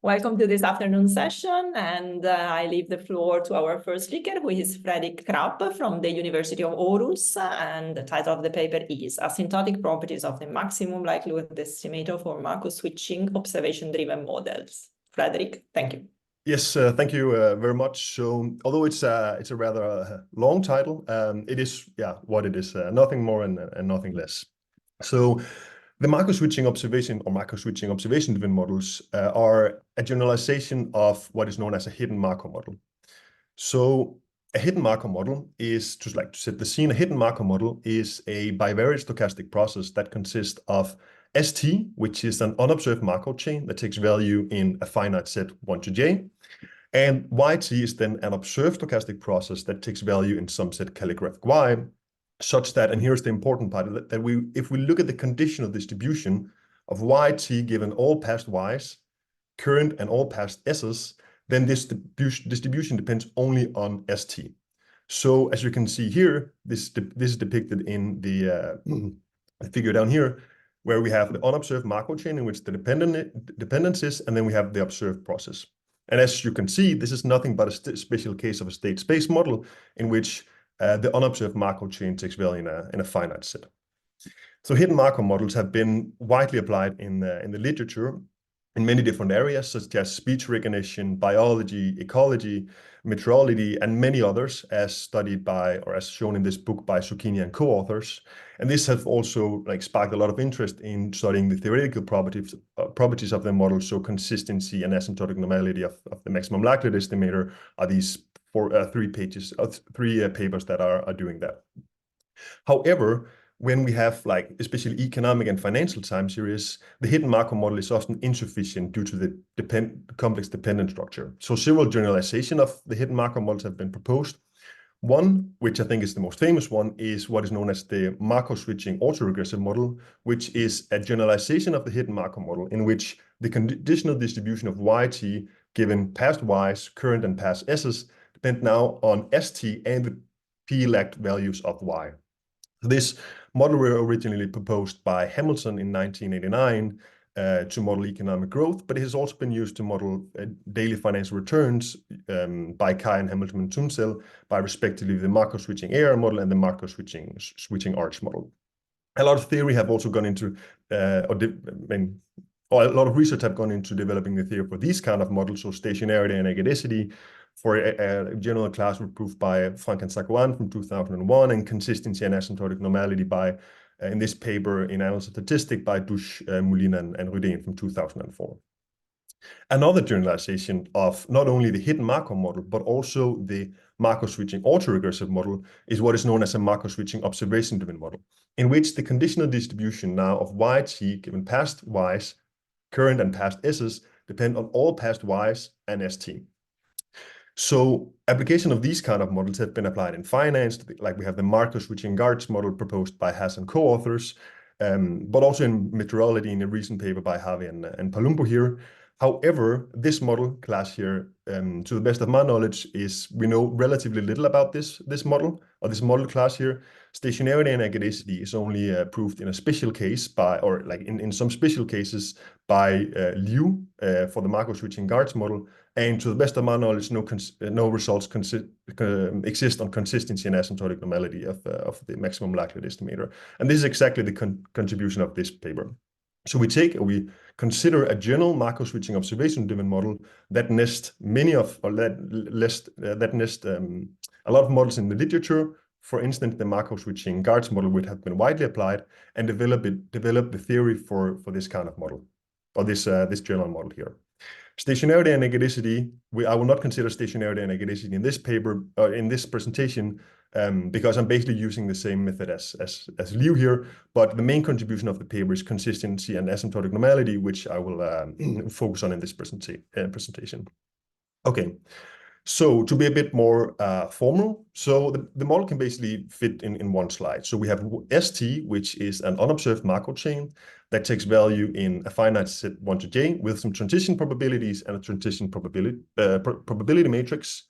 Welcome to this afternoon session, and I leave the floor to our first speaker, who is Frederik Krabbe from the University of Aarhus, and the title of the paper is Asymptotic Properties of the Maximum Likelihood Estimator for Markov-switching Observation-Driven Models. Frederik, thank you. Yes, thank you very much. So, although it's a rather long title, it is what it is, nothing more and nothing less. So, the Markov-switching observation or Markov-switching observation-driven models are a generalization of what is known as a hidden Markov model. So, a hidden Markov model is, just like to set the scene, a hidden Markov model is a bivariate stochastic process that consists of ST, which is an unobserved Markov chain that takes value in a finite set 1 to j, and YT is then an observed stochastic process that takes value in some set calligraphic y, such that, and here's the important part, that if we look at the conditional distribution of YT given all past y's, current and all past s's, then this distribution depends only on ST. So as you can see here, this is depicted in the figure down here, where we have the unobserved Markov chain in which the dependence is, and then we have the observed process. And as you can see, this is nothing but a special case of a state space model in which the unobserved Markov chain takes value in a finite set. So hidden Markov models have been widely applied in the literature in many different areas, such as speech recognition, biology, ecology, meteorology, and many others, as studied by, or as shown in this book by Zucchini and co-authors. And this has also sparked a lot of interest in studying the theoretical properties of the model. So consistency and asymptotic normality of the maximum likelihood estimator are these three papers that are doing that. However, when we have especially economic and financial time series, the hidden Markov model is often insufficient due to the complex dependent structure. So several generalizations of the hidden Markov models have been proposed. One, which I think is the most famous one, is what is known as the Markov-switching autoregressive model, which is a generalization of the hidden Markov model in which the conditional distribution of YT given past y's, current and past s's depend now on ST and the p-lagged values of y. This model was originally proposed by Hamilton in 1989 to model economic growth, but it has also been used to model daily financial returns by Kai and Hamilton and Tunzel by respectively the Markov-switching AR model and the Markov-switching arch model. A lot of theory have also gone into, a lot of research have gone into developing the theory for these kind of models, so stationarity and agadicity for a general class proved by Frank and Sakwan from 2001, and consistency and asymptotic normality by, in this paper in Annals of Statistics by Dusch, Molina, and Rudin from 2004. Another generalization of not only the hidden Markov model, but also the Markov-switching autoregressive model is what is known as a Markov-switching observation-driven model, in which the conditional distribution now of YT given past y's, current and past s's depend on all past y's and ST. So application of these kind of models have been applied in finance, like we have the Markov-switching guards model proposed by Haas and co-authors, but also in meteorology in a recent paper by Harvey and Palumbo here. However, this model class here, to the best of my knowledge, we know relatively little about this model, or this model class here. Stationarity and agadicity is only proved in a special case by, or in some special cases by Liu for the Markov-switching guards model. And to the best of my knowledge, no results exist on consistency and asymptotic normality of the maximum likelihood estimator. And this is exactly the contribution of this paper. So we consider a general Markov-switching observation-driven model that nests a lot of models in the literature. For instance, the Markov-switching guards model would have been widely applied, and develop the theory for this kind of model, or this general model here. Stationarity and agadicity, I will not consider stationarity and agadicity in this paper, in this presentation, because I'm basically using the same method as Liu here, but the main contribution of the paper is consistency and asymptotic normality, which I will focus on in this presentation. Okay, so to be a bit more formal, so the model can basically fit in one slide. So we have ST, which is an unobserved Markov chain that takes value in a finite set 1 to j with some transition probabilities and a transition probability matrix.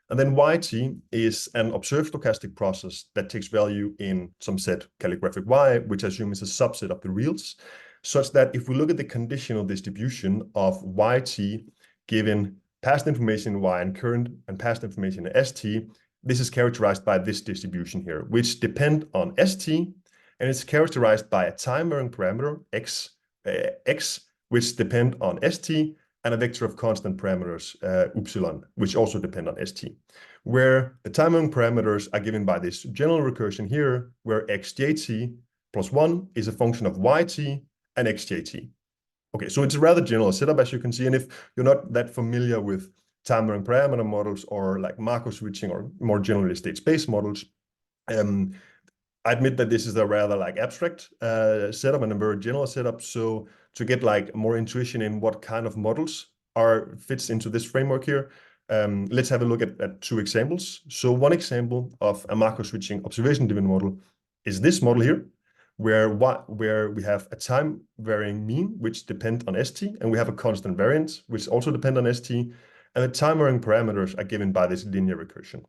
And then YT is an observed stochastic process that takes value in some set calligraphic y, which I assume is a subset of the reals. such that if we look at the conditional distribution of yt given past information y and current and past information st, this is characterized by this distribution here, which depend on st, and it's characterized by a time-varying parameter x, which depend on st, and a vector of constant parameters upsilon, which also depend on st, where the time-varying parameters are given by this general recursion here, where xjt plus 1 is a function of yt and xjt. Okay, so it's a rather general setup, as you can see, and if you're not that familiar with time-varying parameter models or like Markov-switching or more generally state space models, I admit that this is a rather like abstract setup and a very general setup. So to get like more intuition in what kind of models fits into this framework here, let's have a look at two examples. So one example of a Markov-switching observation-driven model is this model here, where we have a time-varying mean, which depend on st, and we have a constant variance, which also depend on st, and the time-varying parameters are given by this linear recursion.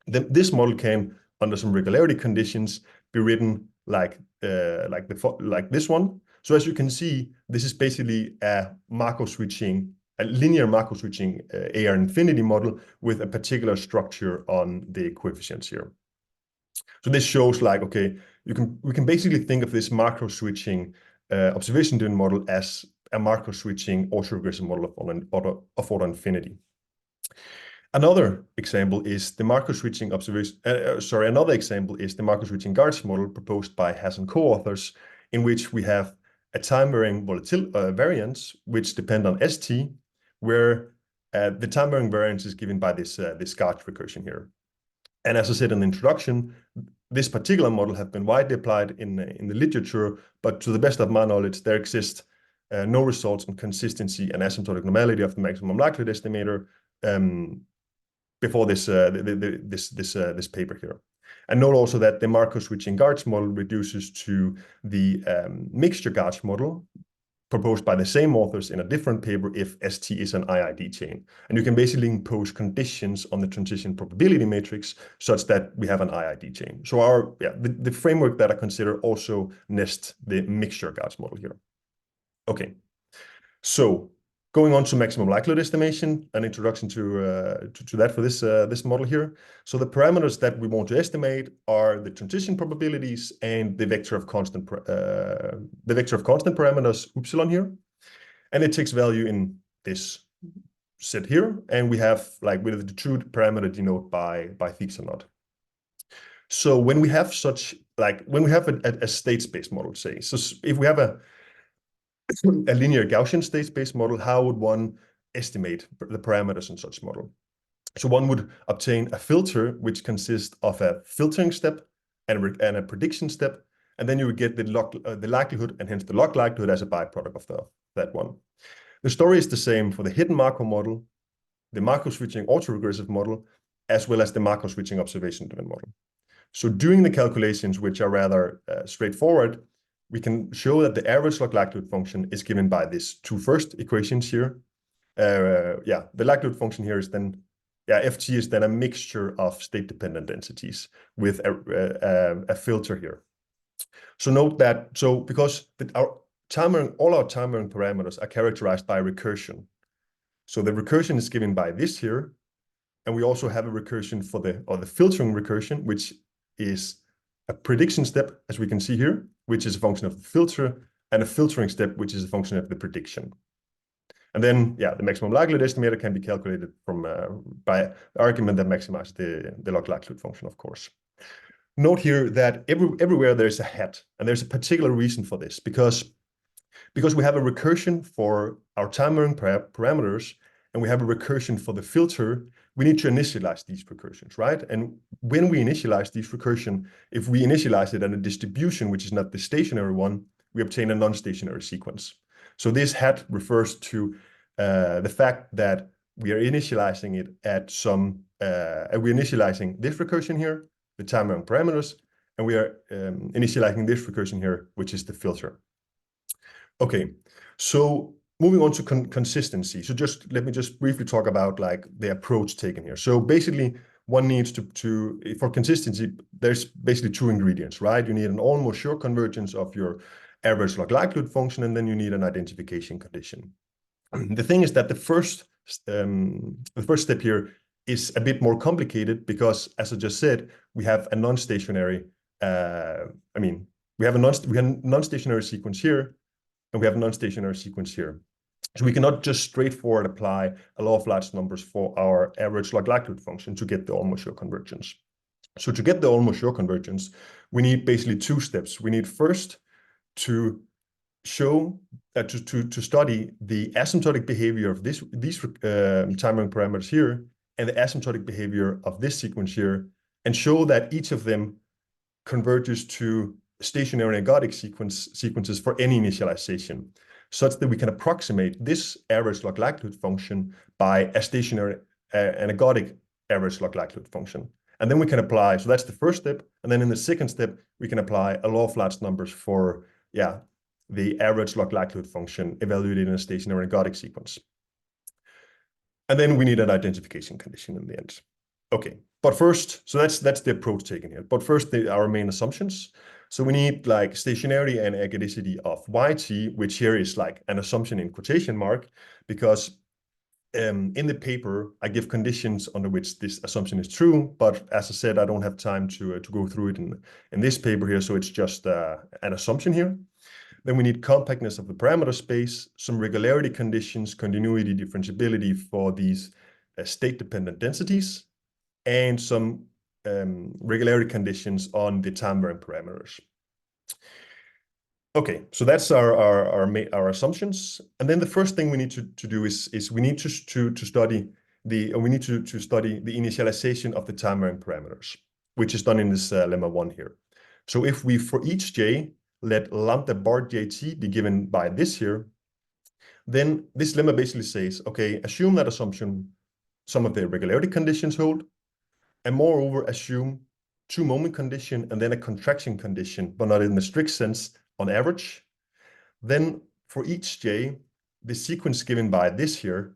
This model can, under some regularity conditions, be written like this one. So as you can see, this is basically a linear Markov-switching AR infinity model with a particular structure on the coefficients here. So this shows like, okay, we can basically think of this Markov-switching observation-driven model as a Markov-switching autoregressive model of order infinity. Another example is the Markov-switching another example is the Markov-switching Garch model proposed by Haas and co-authors, in which we have a time-varying variance which depend on st, where the time-varying variance is given by this Garch recursion here. And as I said in the introduction, this particular model has been widely applied in the literature, but to the best of my knowledge, there exist no results on consistency and asymptotic normality of the maximum likelihood estimator before this paper here. And note also that the Markov-switching Garch model reduces to the mixture Garch model proposed by the same authors in a different paper if ST is an IID chain. And you can basically impose conditions on the transition probability matrix such that we have an IID chain. So the framework that I consider also nests the mixture Garch model here. Okay, so going on to maximum likelihood estimation, an introduction to that for this model here. So the parameters that we want to estimate are the transition probabilities and the vector of constant parameters upsilon here, and it takes value in this set here, and we have like with the true parameter denoted by theta naught. So when we have a state space model, say, so if we have a linear Gaussian state space model, how would one estimate the parameters in such model? So one would obtain a filter which consists of a filtering step and a prediction step, and then you would get the likelihood and hence the log likelihood as a byproduct of that one. The story is the same for the hidden Markov model, the Markov-switching autoregressive model, as well as the Markov-switching observation-driven model. So doing the calculations, which are rather straightforward, we can show that the average log likelihood function is given by these two first equations here. The likelihood function here is then, ft is then a mixture of state-dependent densities with a filter here. So note that, because all our time-varying parameters are characterized by recursion. So the recursion is given by this here, and we also have a recursion for the filtering recursion, which is a prediction step, as we can see here, which is a function of the filter, and a filtering step, which is a function of the prediction. And then, the maximum likelihood estimator can be calculated from by argument that maximizes the log likelihood function, of course. Note here that everywhere there's a hat, and there's a particular reason for this, because we have a recursion for our time-varying parameters, and we have a recursion for the filter, we need to initialize these recursions, right? And when we initialize these recursion, if we initialize it at a distribution, which is not the stationary one, we obtain a non-stationary sequence. So this hat refers to the fact that we are initializing it at we're initializing this recursion here, the time-varying parameters, and we are initializing this recursion here, which is the filter. Okay, so moving on to consistency. So let me briefly talk about like the approach taken here. So basically one needs for consistency, there's basically two ingredients, right? You need an almost sure convergence of your average log likelihood function, and then you need an identification condition. The thing is that the first step here is a bit more complicated because, as I just said, we have a non-stationary. We have a non-stationary sequence here, and we have a non-stationary sequence here. So we cannot just straightforward apply a law of large numbers for our average log likelihood function to get the almost sure convergence. So to get the almost sure convergence, we need basically two steps. We need first to show to study the asymptotic behavior of these timing parameters here and the asymptotic behavior of this sequence here, and show that each of them converges to stationary ergodic sequences for any initialization, such that we can approximate this average log likelihood function by a stationary an ergodic average log likelihood function. And then we can apply, so that's the first step. And then in the second step, we can apply a law of large numbers for, the average log likelihood function evaluated in a stationary ergodic sequence. And then we need an identification condition in the end. Okay, but first, so that's the approach taken here. But first, our main assumptions. So we need like stationarity and ergodicity of YT, which here is like an assumption in quotation mark, because in the paper, I give conditions under which this assumption is true, but as I said, I don't have time to go through it in this paper here, so it's just an assumption here. Then we need compactness of the parameter space, some regularity conditions, continuity, differentiability for these state-dependent densities, and some regularity conditions on the time-varying parameters. Okay, so that's our assumptions, and then the first thing we need to do is we need to study the initialization of the time-varying parameters, which is done in this lemma 1 here. So if we for each j let lambda bar jt be given by this here, then this lemma basically says, okay, assume that assumption, some of the regularity conditions hold, and moreover assume two moment condition and then a contraction condition, but not in the strict sense, on average. Then for each j, the sequence given by this here,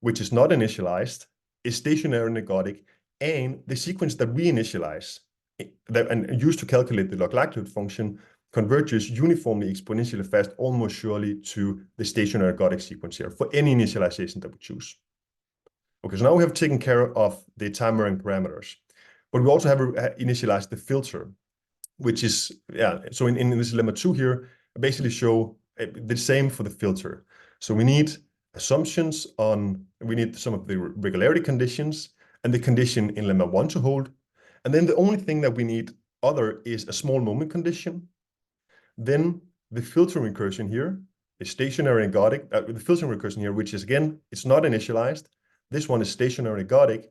which is not initialized, is stationary and ergodic, and the sequence that we initialize and use to calculate the log likelihood function converges uniformly exponentially fast, almost surely to the stationary ergodic sequence here for any initialization that we choose. Okay, so now we have taken care of the time-varying parameters, but we also have initialized the filter, which is, so in this lemma 2 here, I basically show the same for the filter. So we need assumptions we need some of the regularity conditions and the condition in lemma 1 to hold. And then the only thing that we need other is a small moment condition. Then the filter recursion here is stationary ergodic, the filter recursion here, which is again, it's not initialized. This one is stationary ergodic.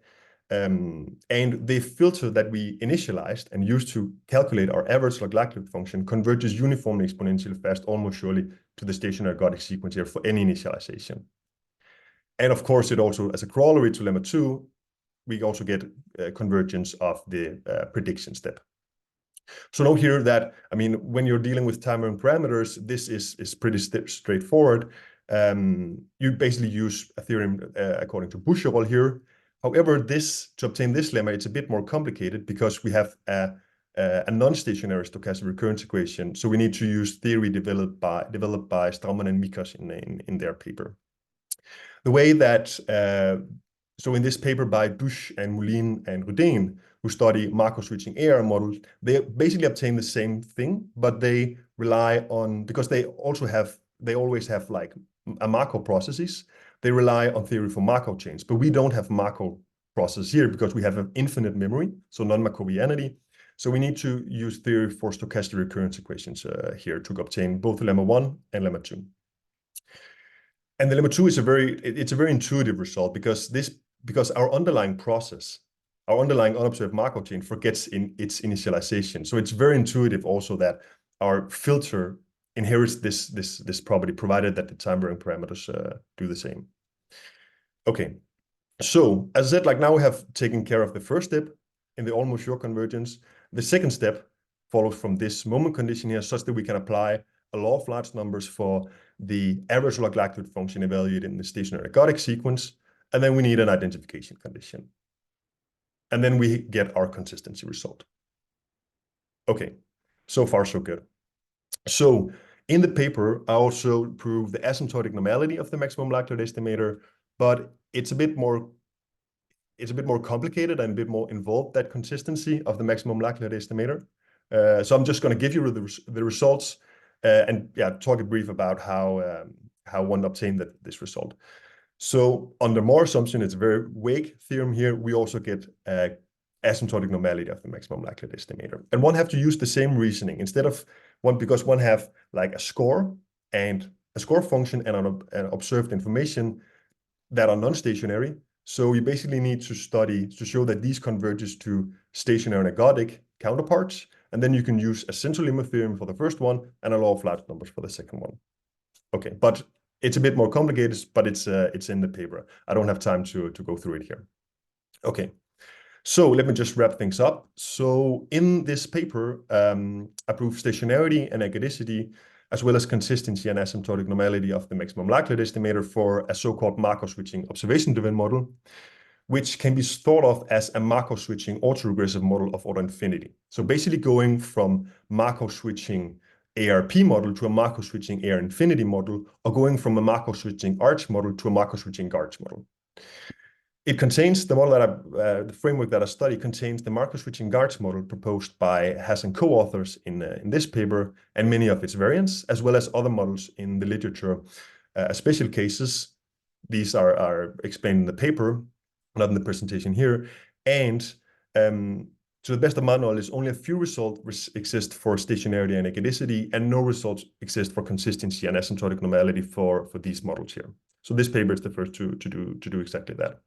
And the filter that we initialized and used to calculate our average log likelihood function converges uniformly exponentially fast, almost surely to the stationary ergodic sequence here for any initialization. And of course, it also, as a corollary to lemma 2, we also get convergence of the prediction step. So note here that, I mean, when you're dealing with time-varying parameters, this is pretty straightforward. You basically use a theorem according to Boucherol here. However, to obtain this lemma, it's a bit more complicated because we have a non-stationary stochastic recurrence equation. So we need to use theory developed by Straumann and Mikas in their paper. The way that, so in this paper by Dusch and Moulin and Rudin, who study Markov-switching AR models, they basically obtain the same thing, but they rely on, because they always have like a Markov processes, they rely on theory for Markov chains, but we don't have Markov process here because we have an infinite memory, so non-Markovianity. So we need to use theory for stochastic recurrence equations here to obtain both lemma 1 and lemma 2. And the lemma 2 is a very intuitive result because our underlying process, our underlying unobserved Markov chain forgets in its initialization. So it's very intuitive also that our filter inherits this property, provided that the time-varying parameters do the same. Okay, so as I said, like now we have taken care of the first step in the almost sure convergence. The second step follows from this moment condition here, such that we can apply a law of large numbers for the average log likelihood function evaluated in the stationary ergodic sequence, and then we need an identification condition. And then we get our consistency result. Okay, so far so good. So in the paper, I also prove the asymptotic normality of the maximum likelihood estimator, but it's a bit more complicated and a bit more involved, that consistency of the maximum likelihood estimator. So I'm just going to give you the results and talk a brief about how one obtained this result. So under Moore assumption, it's a very vague theorem here. We also get asymptotic normality of the maximum likelihood estimator. And one have to use the same reasoning instead of because one have like a score function and an observed information that are non-stationary. So you basically need to show that these converges to stationary and ergodic counterparts. And then you can use a central limit theorem for the first one and a law of large numbers for the second one. Okay, but it's a bit more complicated, but it's in the paper. I don't have time to go through it here. Okay, so let me just wrap things up. So in this paper, I prove stationarity and ergodicity, as well as consistency and asymptotic normality of the maximum likelihood estimator for a so-called Markov-switching observation-driven model, which can be thought of as a Markov-switching autoregressive model of order infinity. So basically going from Markov-switching ARP model to a Markov-switching AR infinity model, or going from a Markov-switching arch model to a Markov-switching arch model. It contains the model that the framework that I study contains the Markov-switching arch model proposed by Haas and co-authors in this paper, and many of its variants, as well as other models in the literature. Special cases, these are explained in the paper, not in the presentation here. And to the best of my knowledge, only a few results exist for stationarity and ergodicity, and no results exist for consistency and asymptotic normality for these models here. So this paper is the first to do exactly that.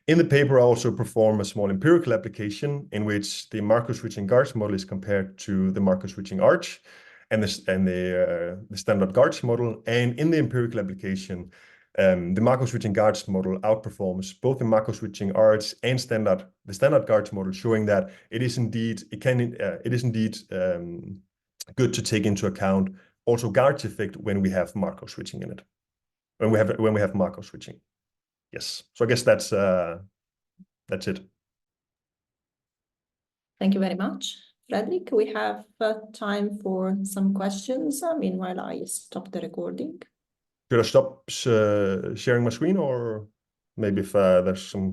In the paper, I also perform a small empirical application in which the Markov-switching arch model is compared to the Markov-switching arch and the standard arch model. And in the empirical application, the Markov-switching arch model outperforms both the Markov-switching arch and the standard arch model, showing that it is indeed good to take into account also arch effect when we have Markov-switching in it. When we have Markov-switching. Yes. So I guess that's it. Thank you very much, Frederik. We have time for some questions. Meanwhile, I stop the recording. Should I stop sharing my screen, or maybe if there's some